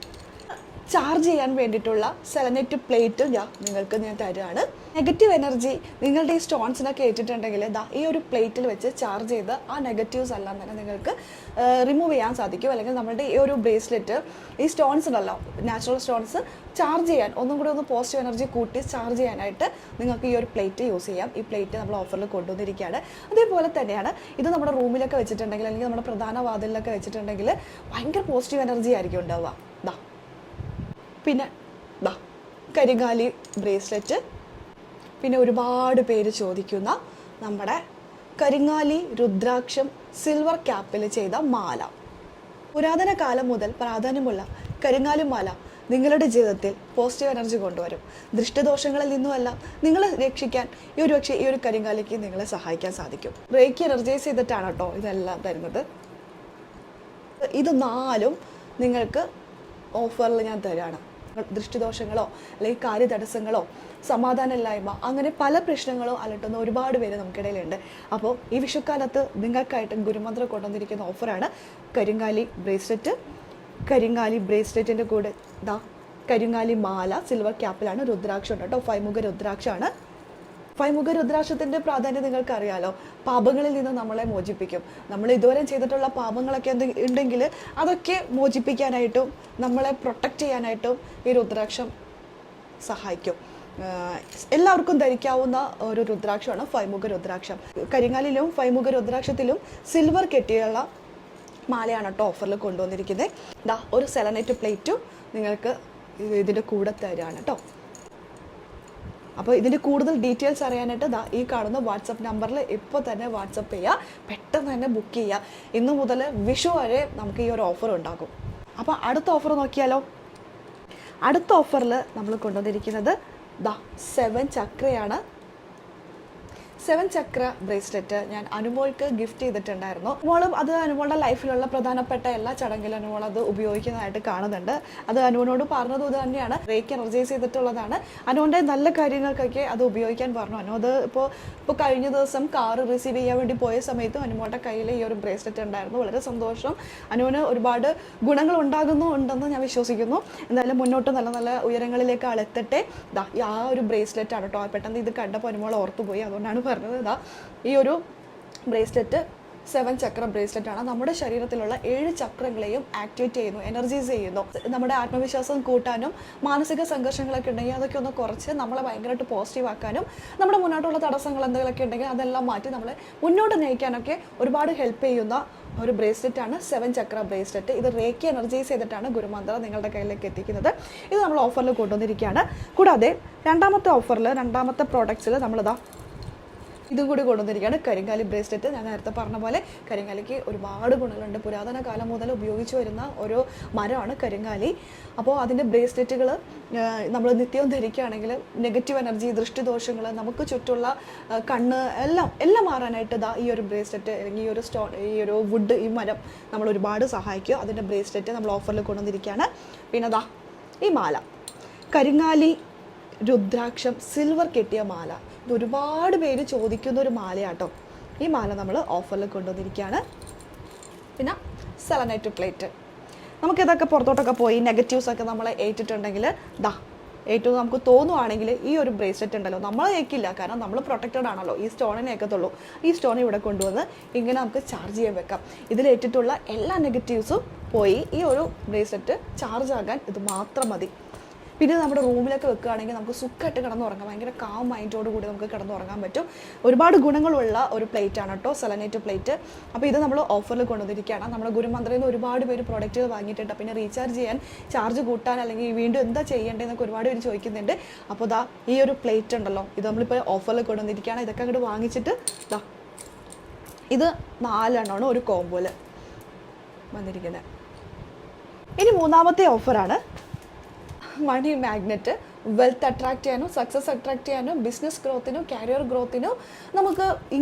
ചാർജ് ചെയ്യാൻ വേണ്ടിയിട്ടുള്ള സെലനറ്റ് പ്ലേറ്റ് നിങ്ങൾക്ക് ഞാൻ തരുകയാണ്. നെഗറ്റീവ് എനർജി നിങ്ങളുടെ ഈ സ്റ്റോൺസിനൊക്കെ ഏറ്റിട്ടുണ്ടെങ്കിൽ ഈ ഒരു പ്ലേറ്റിൽ വെച്ച് ചാർജ് ചെയ്ത് ആ നെഗറ്റീവ്സ് എല്ലാം തന്നെ നിങ്ങൾക്ക് റിമൂവ് ചെയ്യാൻ സാധിക്കും. അല്ലെങ്കിൽ നമ്മുടെ ഈ ഒരു ബ്രേസ്ലെറ്റ് ഈ സ്റ്റോൺസ് ഉണ്ടല്ലോ, നാച്ചുറൽ സ്റ്റോൺസ് ചാർജ് ചെയ്യാൻ ഒന്നും കൂടി ഒന്ന് പോസിറ്റീവ് എനർജി കൂട്ടി ചാർജ് ചെയ്യാനായിട്ട് നിങ്ങൾക്ക് ഈ ഒരു പ്ലേറ്റ് യൂസ് ചെയ്യാം. ഈ പ്ലേറ്റ് നമ്മൾ ഓഫറിൽ കൊണ്ടുവന്നിരിക്കുകയാണ്. അതേപോലെ തന്നെയാണ് ഇത് നമ്മുടെ റൂമിലൊക്കെ വെച്ചിട്ടുണ്ടെങ്കിൽ അല്ലെങ്കിൽ നമ്മുടെ പ്രധാന വാതിലിലൊക്കെ വെച്ചിട്ടുണ്ടെങ്കിൽ ഭയങ്കര പോസിറ്റീവ് എനർജി ആയിരിക്കും ഉണ്ടാവുക. പിന്നെ കരിങ്കാലി ബ്രേസ്ലെറ്റ്, പിന്നെ ഒരുപാട് പേര് ചോദിക്കുന്ന നമ്മുടെ കരിങ്ങാലി രുദ്രാക്ഷം സിൽവർ ക്യാപ്പിൽ ചെയ്ത മാല. പുരാതന കാലം മുതൽ പ്രാധാന്യമുള്ള കരിങ്ങാലി മാല നിങ്ങളുടെ ജീവിതത്തിൽ പോസിറ്റീവ് എനർജി കൊണ്ടുവരും. ദൃഷ്ടിദോഷങ്ങളിൽ നിന്നുമെല്ലാം നിങ്ങളെ രക്ഷിക്കാൻ ഈ ഒരു കരിങ്കാലിക്ക് നിങ്ങളെ സഹായിക്കാൻ സാധിക്കും. റേക്കി എനർജൈസ് ചെയ്തിട്ടാണ് കേട്ടോ ഇതെല്ലാം തരുന്നത്. ഇത് 4ഉം നിങ്ങൾക്ക് ഓഫറിൽ ഞാൻ തരാണ്. ദൃഷ്ടിദോഷങ്ങളോ അല്ലെങ്കിൽ കാര്യതടസ്സങ്ങളോ സമാധാനമില്ലായ്മ അങ്ങനെ പല പ്രശ്നങ്ങളോ അലട്ടുന്ന ഒരുപാട് പേര് നമുക്കിടയിലുണ്ട്. അപ്പോൾ ഈ വിഷുക്കാലത്ത് നിങ്ങൾക്കായിട്ട് ഗുരുമന്ത്ര കൊണ്ടുവന്നിരിക്കുന്ന ഓഫറാണ് കരിങ്കാലി ബ്രേസ്ലെറ്റ്. കരിങ്കാലി ബ്രേസ്ലെറ്റിൻ്റെ കൂടെ കരിങ്കാലി മാല സിൽവർ ക്യാപ്പിലാണ്. രുദ്രാക്ഷം ഉണ്ട് കേട്ടോ, 5 മുഖ രുദ്രാക്ഷമാണ്. 5 മുഖ രുദ്രാക്ഷത്തിൻ്റെ പ്രാധാന്യം നിങ്ങൾക്ക് അറിയാലോ. പാപങ്ങളിൽ നിന്ന് നമ്മളെ മോചിപ്പിക്കും. നമ്മൾ ഇതുവരെ ചെയ്തിട്ടുള്ള പാപങ്ങളൊക്കെ ഉണ്ടെങ്കിൽ അതൊക്കെ മോചിപ്പിക്കാനായിട്ടും നമ്മളെ പ്രൊട്ടക്റ്റ് ചെയ്യാനായിട്ടും ഈ രുദ്രാക്ഷം സഹായിക്കും. എല്ലാവർക്കും ധരിക്കാവുന്ന ഒരു രുദ്രാക്ഷമാണ് 5 മുഖ രുദ്രാക്ഷം. കരിങ്ങാലിലും 5 മുഖ രുദ്രാക്ഷത്തിലും സിൽവർ കെട്ടിയുള്ള മാലയാണ് കേട്ടോ ഓഫറിൽ കൊണ്ടുവന്നിരിക്കുന്നത്. ഒരു സെലനൈറ്റ് പ്ലേറ്റും നിങ്ങൾക്ക് ഇതിൻ്റെ കൂടെ തരാണ് കേട്ടോ. അപ്പോൾ ഇതിൻ്റെ കൂടുതൽ ഡീറ്റെയിൽസ് അറിയാനായിട്ട് ഈ കാണുന്ന വാട്സപ്പ് നമ്പറിൽ ഇപ്പോൾ തന്നെ വാട്സപ്പ് ചെയ്യുക, പെട്ടെന്ന് തന്നെ ബുക്ക് ചെയ്യുക. ഇന്നു മുതൽ വിഷു വരെ നമുക്ക് ഈ ഒരു ഓഫർ ഉണ്ടാകും. അപ്പോൾ അടുത്ത ഓഫർ നോക്കിയാലോ. അടുത്ത ഓഫറിൽ നമ്മൾ കൊണ്ടുവന്നിരിക്കുന്നത് 7 ചക്രയാണ്. 7 ചക്ര ബ്രേസ്ലെറ്റ് ഞാൻ അനുമോൾക്ക് ഗിഫ്റ്റ് ചെയ്തിട്ടുണ്ടായിരുന്നു. അനുമോളും അത് അനുമോളുടെ ലൈഫിലുള്ള പ്രധാനപ്പെട്ട എല്ലാ ചടങ്ങിലും അനുമോൾ അത് ഉപയോഗിക്കുന്നതായിട്ട് കാണുന്നുണ്ട്. അത് അനുമോനോട് പറഞ്ഞതും ഇത് തന്നെയാണ്. റേക്ക് എനർജൈസ് ചെയ്തിട്ടുള്ളതാണ്. അനുവിൻ്റെ നല്ല കാര്യങ്ങൾക്കൊക്കെ അത് ഉപയോഗിക്കാൻ പറഞ്ഞു. അനു അത് ഇപ്പോൾ കഴിഞ്ഞ ദിവസം കാറ് റിസീവ് ചെയ്യാൻ വേണ്ടി പോയ സമയത്തും അനുമോളുടെ കയ്യിൽ ഈ ഒരു ബ്രേസ്ലെറ്റ് ഉണ്ടായിരുന്നു. വളരെ സന്തോഷം. അനുവിന് ഒരുപാട് ഗുണങ്ങൾ ഉണ്ടെന്ന് ഞാൻ വിശ്വസിക്കുന്നു. എന്തായാലും മുന്നോട്ട് നല്ല നല്ല ഉയരങ്ങളിലേക്ക് ആളെത്തട്ടെ. ആ ഒരു ബ്രേസ്ലെറ്റ് ആണ് കേട്ടോ. പെട്ടെന്ന് ഇത് കണ്ടപ്പോൾ അനുമോൾ ഓർത്തുപോയി, അതുകൊണ്ടാണ് പറഞ്ഞത്. ഈ ഒരു ബ്രേസ്ലെറ്റ് 7 ചക്ര ബ്രേസ്ലെറ്റ് ആണ്. നമ്മുടെ ശരീരത്തിലുള്ള 7 ചക്രങ്ങളെയും ആക്ടിവേറ്റ് ചെയ്യുന്നു, എനർജൈസ് ചെയ്യുന്നു. നമ്മുടെ ആത്മവിശ്വാസം കൂട്ടാനും മാനസിക സംഘർഷങ്ങളൊക്കെ ഉണ്ടെങ്കിൽ അതൊക്കെ ഒന്ന് കുറച്ച് നമ്മളെ ഭയങ്കരമായിട്ട് പോസിറ്റീവ് ആക്കാനും നമ്മുടെ മുന്നോട്ടുള്ള തടസ്സങ്ങൾ എന്തെങ്കിലുമൊക്കെ ഉണ്ടെങ്കിൽ അതെല്ലാം മാറ്റി നമ്മളെ മുന്നോട്ട് നയിക്കാനൊക്കെ ഒരുപാട് ഹെൽപ്പ് ചെയ്യുന്ന ഒരു ബ്രേസ്ലെറ്റ് ആണ് 7 ചക്ര ബ്രേസ്ലെറ്റ്. ഇത് റേക്കി എനർജൈസ് ചെയ്തിട്ടാണ് ഗുരുമന്ത്ര നിങ്ങളുടെ കയ്യിലേക്ക് എത്തിക്കുന്നത്. ഇത് നമ്മൾ ഓഫറിൽ കൊണ്ടുവന്നിരിക്കുകയാണ്. കൂടാതെ രണ്ടാമത്തെ ഓഫറിൽ രണ്ടാമത്തെ പ്രോഡക്ട്സിൽ നമ്മളിതാ ഇതും കൂടി കൊണ്ടുവന്നിരിക്കുകയാണ് കരിങ്കാലി ബ്രേസ്ലെറ്റ്. ഞാൻ നേരത്തെ പറഞ്ഞ പോലെ കരിങ്കാലിക്ക് ഒരുപാട് ഗുണങ്ങളുണ്ട്. പുരാതന കാലം മുതൽ ഉപയോഗിച്ചു വരുന്ന ഒരു മരമാണ് കരിങ്കാലി. അപ്പോൾ അതിൻ്റെ ബ്രേസ്ലെറ്റുകൾ നമ്മൾ നിത്യവും ധരിക്കുകയാണെങ്കിൽ നെഗറ്റീവ് എനർജി, ദൃഷ്ടിദോഷങ്ങൾ, നമുക്ക് ചുറ്റുള്ള കണ്ണ് എല്ലാം മാറാനായിട്ട് ഈ ഒരു ബ്രേസ്ലെറ്റ് അല്ലെങ്കിൽ ഈ ഒരു സ്റ്റോൺ, ഈ ഒരു വുഡ്, ഈ മരം നമ്മൾ ഒരുപാട് സഹായിക്കും. അതിൻ്റെ ബ്രേസ്ലെറ്റ് നമ്മൾ ഓഫറിൽ കൊണ്ടുവന്നിരിക്കുകയാണ്. പിന്നെ ഈ മാല, കരിങ്കാലി രുദ്രാക്ഷം സിൽവർ കെട്ടിയ മാല. ഇത് ഒരുപാട് പേര് ചോദിക്കുന്ന ഒരു മാലയാട്ടോ. ഈ മാല നമ്മൾ ഓഫറിൽ കൊണ്ടുവന്നിരിക്കുകയാണ്. പിന്നെ സെലനൈറ്റ് പ്ലേറ്റ്. നമുക്കിതൊക്കെ പുറത്തോട്ടൊക്കെ പോയി നെഗറ്റീവ്സൊക്കെ നമ്മൾ ഏറ്റിട്ടുണ്ടെങ്കിൽ ഏറ്റവും നമുക്ക് തോന്നുവാണെങ്കിൽ ഈ ഒരു ബ്രേസ്ലെറ്റ് ഉണ്ടല്ലോ, നമ്മൾ ഏക്കില്ല, കാരണം നമ്മൾ പ്രൊട്ടക്റ്റഡ് ആണല്ലോ, ഈ സ്റ്റോണിനെ ഏക്കത്തുള്ളൂ. ഈ സ്റ്റോൺ ഇവിടെ കൊണ്ടുവന്ന് ഇങ്ങനെ നമുക്ക് ചാർജ് ചെയ്യാൻ വെക്കാം. ഇതിലേറ്റിട്ടുള്ള എല്ലാ നെഗറ്റീവ്സും പോയി ഈ ഒരു ബ്രേസ്ലെറ്റ് ചാർജ് ആകാൻ ഇത് മാത്രം മതി. പിന്നെ നമ്മുടെ റൂമിലൊക്കെ വെക്കുകയാണെങ്കിൽ നമുക്ക് സുഖമായിട്ട് കിടന്നുറങ്ങാം. ഭയങ്കര കാം മൈൻഡോട് കൂടി നമുക്ക് കിടന്നുറങ്ങാൻ പറ്റും. ഒരുപാട് ഗുണങ്ങളുള്ള ഒരു പ്ലേറ്റ് ആണ് കേട്ടോ സെലനൈറ്റ് പ്ലേറ്റ്. അപ്പോൾ ഇത് നമ്മൾ ഓഫറിൽ കൊണ്ടുവന്നിരിക്കുകയാണ്. നമ്മുടെ ഗുരുമന്ത്രയിൽ നിന്ന് ഒരുപാട് പേര് പ്രോഡക്റ്റുകൾ വാങ്ങിയിട്ടുണ്ട്. പിന്നെ റീചാർജ് ചെയ്യാൻ, ചാർജ് കൂട്ടാൻ അല്ലെങ്കിൽ വീണ്ടും എന്താ ചെയ്യേണ്ടതെന്നൊക്കെ ഒരുപാട് പേര് ചോദിക്കുന്നുണ്ട്. അപ്പോൾ ഈ ഒരു പ്ലേറ്റ് ഉണ്ടല്ലോ, ഇത് നമ്മളിപ്പോൾ ഓഫറിൽ കൊണ്ടുവന്നിരിക്കുകയാണ്. ഇതൊക്കെ അങ്ങോട്ട് വാങ്ങിച്ചിട്ട് ഇത് 4 എണ്ണമാണ് ഒരു കോമ്പോയിൽ വന്നിരിക്കുന്നത്. ഇനി മൂന്നാമത്തെ ഓഫറാണ് മണി മാഗ്നറ്റ്. വെൽത്ത് അട്രാക്ട് ചെയ്യാനും സക്സസ് അട്രാക്ട് ചെയ്യാനും ബിസിനസ് ഗ്രോത്തിനും കരിയർ ഗ്രോത്തിനും നമുക്ക്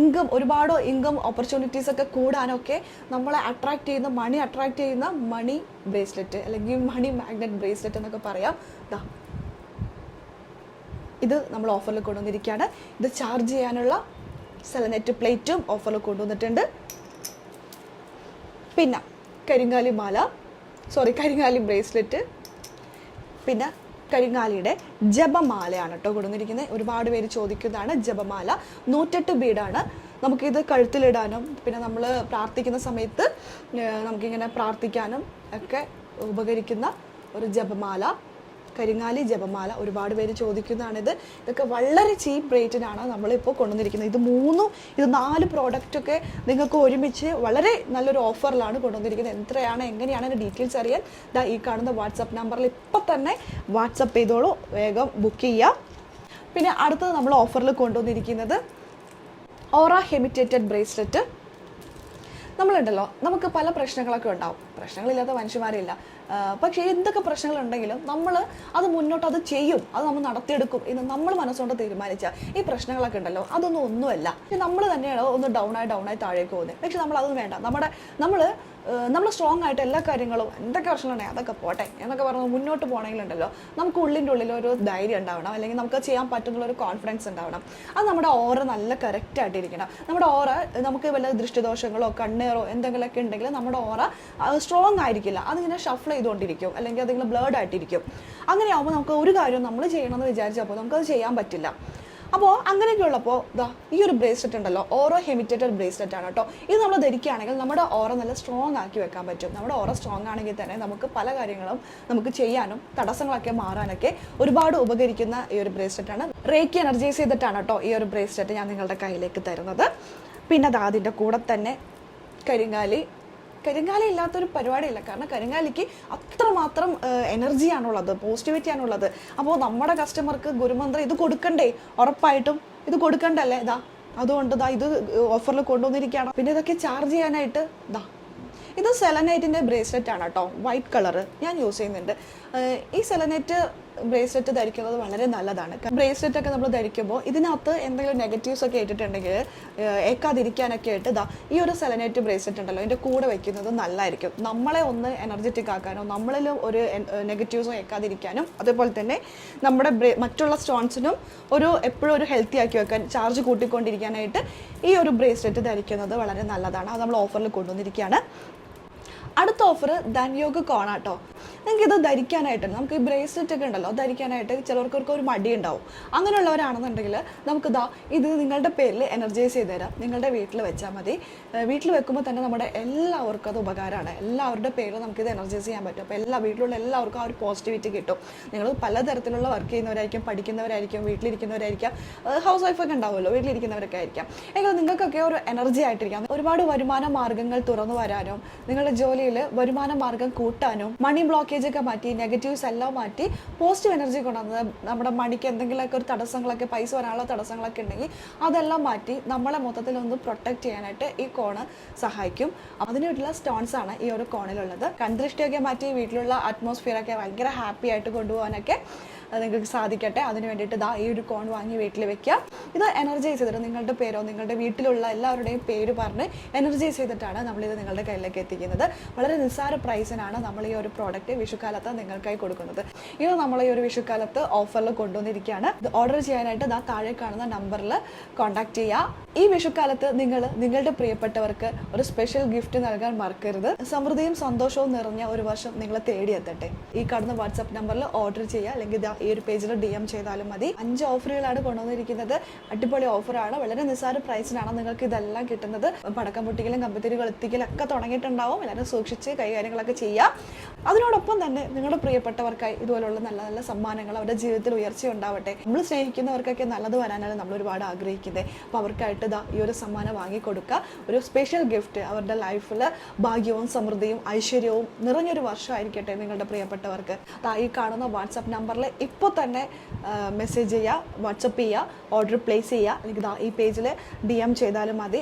ഒരുപാട് ഇൻകം ഓപ്പർച്യൂണിറ്റീസ് ഒക്കെ കൂടാനൊക്കെ നമ്മളെ അട്രാക്ട് ചെയ്യുന്ന മണി അട്രാക്ട് ചെയ്യുന്ന മണി ബ്രേസ്ലെറ്റ് അല്ലെങ്കിൽ മണി മാഗ്നറ്റ് ബ്രേസ്ലെറ്റ് എന്നൊക്കെ പറയാം. ഇത് നമ്മൾ ഓഫറിൽ കൊണ്ടുവന്നിരിക്കുകയാണ്. ഇത് ചാർജ് ചെയ്യാനുള്ള സെലനൈറ്റ് പ്ലേറ്റും ഓഫറിൽ കൊണ്ടുവന്നിട്ടുണ്ട്. പിന്നെ കരിങ്കാലി ബ്രേസ്ലെറ്റ്, പിന്നെ കരിങ്കാലിയുടെ ജപമാലയാണ് കേട്ടോ കൊണ്ടുവന്നിരിക്കുന്നത്. ഒരുപാട് പേര് ചോദിക്കുന്നതാണ് ജപമാല. 108 ബീഡാണ്. നമുക്കിത് കഴുത്തിലിടാനും പിന്നെ നമ്മൾ പ്രാർത്ഥിക്കുന്ന സമയത്ത് നമുക്കിങ്ങനെ പ്രാർത്ഥിക്കാനും ഒക്കെ ഉപകരിക്കുന്ന ഒരു ജപമാല, കരിങ്കാലി ജപമാല. ഒരുപാട് പേര് ചോദിക്കുന്നതാണിത്. ഇതൊക്കെ വളരെ ചീപ്പ് റേറ്റിനാണ് നമ്മളിപ്പോൾ കൊണ്ടുവന്നിരിക്കുന്നത്. ഇത് 4 പ്രോഡക്റ്റൊക്കെ നിങ്ങൾക്ക് ഒരുമിച്ച് വളരെ നല്ലൊരു ഓഫറിലാണ് കൊണ്ടുവന്നിരിക്കുന്നത്. എങ്ങനെയാണ് അതിൻ്റെ ഡീറ്റെയിൽസ് അറിയാൻ ഈ കാണുന്ന വാട്സപ്പ് നമ്പറിൽ ഇപ്പോൾ തന്നെ വാട്സപ്പ് ചെയ്തോളൂ, വേഗം ബുക്ക് ചെയ്യാം. പിന്നെ അടുത്തത് നമ്മൾ ഓഫറിൽ കൊണ്ടുവന്നിരിക്കുന്നത് ഓറ ഹെമിറ്റേറ്റഡ് ബ്രേസ്ലെറ്റ്. നമ്മളുണ്ടല്ലോ, നമുക്ക് പല പ്രശ്നങ്ങളൊക്കെ ഉണ്ടാവും. പ്രശ്നങ്ങളില്ലാത്ത മനുഷ്യന്മാരില്ല. പക്ഷേ എന്തൊക്കെ പ്രശ്നങ്ങളുണ്ടെങ്കിലും നമ്മൾ അത് മുന്നോട്ട് ചെയ്യും, അത് നമ്മൾ നടത്തിയെടുക്കും എന്ന് നമ്മൾ മനസ്സുകൊണ്ട് തീരുമാനിച്ചാൽ ഈ പ്രശ്നങ്ങളൊക്കെ ഉണ്ടല്ലോ ഒന്നുമല്ല. നമ്മൾ തന്നെയാണ് ഒന്ന് ഡൗൺ ആയി താഴേക്ക് പോകുന്നത്. പക്ഷെ അതൊന്നും വേണ്ട. നമ്മൾ സ്ട്രോങ് ആയിട്ട് എല്ലാ കാര്യങ്ങളും എന്തൊക്കെ പ്രശ്നങ്ങളുണ്ടെങ്കിൽ അതൊക്കെ പോട്ടെ എന്നൊക്കെ പറഞ്ഞ് മുന്നോട്ട് പോകണമെങ്കിലുണ്ടല്ലോ നമുക്ക് ഉള്ളിൽ ഒരു ധൈര്യം ഉണ്ടാവണം, അല്ലെങ്കിൽ നമുക്ക് ചെയ്യാൻ പറ്റുന്നുള്ളൊരു കോൺഫിഡൻസ് ഉണ്ടാവണം. അത് നമ്മുടെ ഓറ നല്ല കറക്റ്റ് ആയിട്ടിരിക്കണം. നമ്മുടെ ഓറ നമുക്ക് വല്ല ദൃഷ്ടിദോഷങ്ങളോ കണ്ണേറോ എന്തെങ്കിലുമൊക്കെ ഉണ്ടെങ്കിൽ നമ്മുടെ ഓറ സ്ട്രോങ് ആയിരിക്കില്ല. അതിങ്ങനെ ഷഫിൾ ചെയ്തുകൊണ്ടിരിക്കും, അല്ലെങ്കിൽ അതിങ്ങനെ ബ്ലേഡ് ആയിട്ടിരിക്കും. അങ്ങനെയാകുമ്പോൾ നമുക്ക് ഒരു കാര്യം നമ്മൾ ചെയ്യണമെന്ന് വിചാരിച്ചപ്പോൾ നമുക്കത് ചെയ്യാൻ പറ്റില്ല. അപ്പോൾ അങ്ങനെയൊക്കെ ഉള്ളപ്പോൾ ഈ ഒരു ബ്രേസ്ലെറ്റ് ഉണ്ടല്ലോ, ഓറോ ഹെമിറ്റേറ്റഡ് ബ്രേസ്ലെറ്റ് ആണ് കേട്ടോ. ഇത് നമ്മൾ ധരിക്കുകയാണെങ്കിൽ നമ്മുടെ ഓറ നല്ല സ്ട്രോങ് ആക്കി വെക്കാൻ പറ്റും. നമ്മുടെ ഓറ സ്ട്രോങ് ആണെങ്കിൽ തന്നെ നമുക്ക് പല കാര്യങ്ങളും നമുക്ക് ചെയ്യാനും തടസ്സങ്ങളൊക്കെ മാറാനൊക്കെ ഒരുപാട് ഉപകരിക്കുന്ന ഈ ഒരു ബ്രേസ്ലെറ്റ് ആണ്. റേക്കി എനർജൈസ് ചെയ്തിട്ടാണ് കേട്ടോ ഈ ഒരു ബ്രേസ്ലെറ്റ് ഞാൻ നിങ്ങളുടെ കയ്യിലേക്ക് തരുന്നത്. പിന്നെ അതിൻ്റെ കൂടെ തന്നെ കരിങ്കാലി ഇല്ലാത്തൊരു പരിപാടിയില്ല. കാരണം കരിങ്കാലിക്ക് അത്രമാത്രം എനർജിയാണുള്ളത്, പോസിറ്റിവിറ്റിയാണുള്ളത്. അപ്പോൾ നമ്മുടെ കസ്റ്റമർക്ക് ഗുരുമന്ത്രം ഇത് കൊടുക്കണ്ടേ? ഉറപ്പായിട്ടും ഇത് കൊടുക്കണ്ടല്ലേ? അതുകൊണ്ട് ഇത് ഓഫറിൽ കൊണ്ടുവന്നിരിക്കുകയാണ്. പിന്നെ ഇതൊക്കെ ചാർജ് ചെയ്യാനായിട്ട് ഇത് സെലനൈറ്റിൻ്റെ ബ്രേസ്ലെറ്റ് ആണ് കേട്ടോ, വൈറ്റ് കളറ് ഞാൻ യൂസ് ചെയ്യുന്നുണ്ട്. ഈ സെലനൈറ്റ് ബ്രേസ്ലെറ്റ് ധരിക്കുന്നത് വളരെ നല്ലതാണ്. ബ്രേസ്ലെറ്റ് ഒക്കെ നമ്മൾ ധരിക്കുമ്പോൾ ഇതിനകത്ത് എന്തെങ്കിലും നെഗറ്റീവ്സ് ഒക്കെ ഇട്ടിട്ടുണ്ടെങ്കിൽ ഏക്കാതിരിക്കാനൊക്കെ ആയിട്ട് ഈ ഒരു സെലനൈറ്റ് ബ്രേസ്ലെറ്റ് ഉണ്ടല്ലോ ഇതിൻ്റെ കൂടെ വെക്കുന്നത് നല്ലതായിരിക്കും. നമ്മളെ ഒന്ന് എനർജറ്റിക് ആക്കാനോ നമ്മളിൽ ഒരു നെഗറ്റീവ്സും ഏക്കാതിരിക്കാനും അതേപോലെ തന്നെ നമ്മുടെ മറ്റുള്ള സ്റ്റോൺസിനും എപ്പോഴും ഒരു ഹെൽത്തി ആക്കി വെക്കാൻ, ചാർജ് കൂട്ടിക്കൊണ്ടിരിക്കാനായിട്ട് ഈ ഒരു ബ്രേസ്ലെറ്റ് ധരിക്കുന്നത് വളരെ നല്ലതാണ്. അത് നമ്മൾ ഓഫറിൽ കൊണ്ടുവന്നിരിക്കുകയാണ്. അടുത്ത ഓഫർ ധൻയോഗ കോണാട്ടോ. നിങ്ങൾക്ക് ഇത് ധരിക്കാനായിട്ട്, നമുക്ക് ഈ ബ്രേസ്ലെറ്റ് ഒക്കെ ഉണ്ടല്ലോ ധരിക്കാനായിട്ട് ചിലർക്കൊക്കെ ഒരു മടി ഉണ്ടാവും. അങ്ങനെയുള്ളവരാണെന്നുണ്ടെങ്കിൽ നമുക്ക് ഇത് നിങ്ങളുടെ പേരിൽ എനർജൈസ് ചെയ്ത് തരാം. നിങ്ങളുടെ വീട്ടിൽ വെച്ചാൽ മതി. വീട്ടിൽ വെക്കുമ്പോൾ തന്നെ നമ്മുടെ എല്ലാവർക്കും അത് ഉപകാരമാണ്. എല്ലാവരുടെ പേരിൽ നമുക്കിത് എനർജൈസ് ചെയ്യാൻ പറ്റും. അപ്പോൾ വീട്ടിലുള്ള എല്ലാവർക്കും ആ ഒരു പോസിറ്റിവിറ്റി കിട്ടും. നിങ്ങൾ പലതരത്തിലുള്ള വർക്ക് ചെയ്യുന്നവരായിരിക്കും, പഠിക്കുന്നവരായിരിക്കും, വീട്ടിലിരിക്കുന്നവരായിരിക്കാം, ഹൗസ് വൈഫൊക്കെ ഉണ്ടാവുമല്ലോ, വീട്ടിലിരിക്കുന്നവരൊക്കെ ആയിരിക്കാം. എങ്കിലും നിങ്ങൾക്കൊക്കെ ഒരു എനർജി ആയിട്ടിരിക്കാം. ഒരുപാട് വരുമാന മാർഗ്ഗങ്ങൾ തുറന്നു വരാനും നിങ്ങളുടെ ജോലി ഏരിയയിൽ വരുമാന മാർഗം കൂട്ടാനും മണി ബ്ലോക്കേജ് ഒക്കെ മാറ്റി നെഗറ്റീവ്സ് എല്ലാം മാറ്റി പോസിറ്റീവ് എനർജി കൊണ്ടുവന്നത് നമ്മുടെ മണിക്ക് എന്തെങ്കിലുമൊക്കെ ഒരു തടസ്സങ്ങളൊക്കെ പൈസ വരാനുള്ള തടസ്സങ്ങളൊക്കെ ഉണ്ടെങ്കിൽ അതെല്ലാം മാറ്റി നമ്മളെ മൊത്തത്തിൽ ഒന്ന് പ്രൊട്ടക്ട് ചെയ്യാനായിട്ട് ഈ കോണ് സഹായിക്കും. അതിന് വേണ്ടിയുള്ള സ്റ്റോൺസ് ആണ് ഈ ഒരു കോണിലുള്ളത്. കൺദൃഷ്ടിയൊക്കെ മാറ്റി വീട്ടിലുള്ള അറ്റ്മോസ്ഫിയർ ഒക്കെ ഭയങ്കര ഹാപ്പി ആയിട്ട് കൊണ്ടുപോകാനൊക്കെ നിങ്ങൾക്ക് സാധിക്കട്ടെ. അതിന് വേണ്ടിയിട്ട് ഈ ഒരു കോൺ വാങ്ങി വീട്ടിൽ വെക്കുക. ഇത് എനർജൈസ് ചെയ്തിട്ട് നിങ്ങളുടെ പേരോ നിങ്ങളുടെ വീട്ടിലുള്ള എല്ലാവരുടെയും പേര് പറഞ്ഞ് എനർജൈസ് ചെയ്തിട്ടാണ് നമ്മളിത് നിങ്ങളുടെ കയ്യിലേക്ക് എത്തിക്കുന്നത്. വളരെ നിസ്സാര പ്രൈസിനാണ് നമ്മൾ ഈ ഒരു പ്രോഡക്റ്റ് വിഷുക്കാലത്ത് നിങ്ങൾക്കായി കൊടുക്കുന്നത്. ഇത് നമ്മൾ ഈ ഒരു വിഷുക്കാലത്ത് ഓഫറിൽ കൊണ്ടുവന്നിരിക്കുകയാണ്. ഇത് ഓർഡർ ചെയ്യാനായിട്ട് താഴെ കാണുന്ന നമ്പറിൽ കോൺടാക്ട് ചെയ്യുക. ഈ വിഷുക്കാലത്ത് നിങ്ങളുടെ പ്രിയപ്പെട്ടവർക്ക് ഒരു സ്പെഷ്യൽ ഗിഫ്റ്റ് നൽകാൻ മറക്കരുത്. സമൃദ്ധിയും സന്തോഷവും നിറഞ്ഞ ഒരു വർഷം നിങ്ങളെ തേടിയെത്തട്ടെ. ഈ കാണുന്ന വാട്സാപ്പ് നമ്പറിൽ ഓർഡർ ചെയ്യുക, അല്ലെങ്കിൽ ഈ ഒരു പേജിൽ DM ചെയ്താലും മതി. 5 ഓഫറുകളാണ് കൊണ്ടുവന്നിരിക്കുന്നത്. അടിപൊളി ഓഫറാണ്. വളരെ നിസ്സാര പ്രൈസിനാണ് നിങ്ങൾക്ക് ഇതെല്ലാം കിട്ടുന്നത്. പടക്കം പൊട്ടിക്കലും കമ്പിത്തിരികൾ എത്തിക്കലും ഒക്കെ തുടങ്ങിയിട്ടുണ്ടാവും. എല്ലാവരും സൂക്ഷിച്ച് കൈകാര്യങ്ങളൊക്കെ ചെയ്യുക. അതിനോടൊപ്പം തന്നെ നിങ്ങളുടെ പ്രിയപ്പെട്ടവർക്കായി ഇതുപോലുള്ള നല്ല നല്ല സമ്മാനങ്ങൾ അവരുടെ ജീവിതത്തിൽ ഉയർച്ച ഉണ്ടാവട്ടെ. നമ്മൾ സ്നേഹിക്കുന്നവർക്കൊക്കെ നല്ലത് വരാനാണ് നമ്മൾ ഒരുപാട് ആഗ്രഹിക്കുന്നത്. അപ്പോൾ അവർക്കായിട്ട് ഈ ഒരു സമ്മാനം വാങ്ങിക്കൊടുക്കുക. ഒരു സ്പെഷ്യൽ ഗിഫ്റ്റ് അവരുടെ ലൈഫിൽ ഭാഗ്യവും സമൃദ്ധിയും ഐശ്വര്യവും നിറഞ്ഞൊരു വർഷമായിരിക്കട്ടെ നിങ്ങളുടെ പ്രിയപ്പെട്ടവർക്ക്. ഈ കാണുന്ന വാട്സാപ്പ് നമ്പറിൽ ഇപ്പോൾ തന്നെ മെസ്സേജ് ചെയ്യുക, വാട്സപ്പ് ചെയ്യുക, ഓർഡർ പ്ലേസ് ചെയ്യുക, അല്ലെങ്കിൽ ഈ പേജിൽ DM ചെയ്താലും മതി.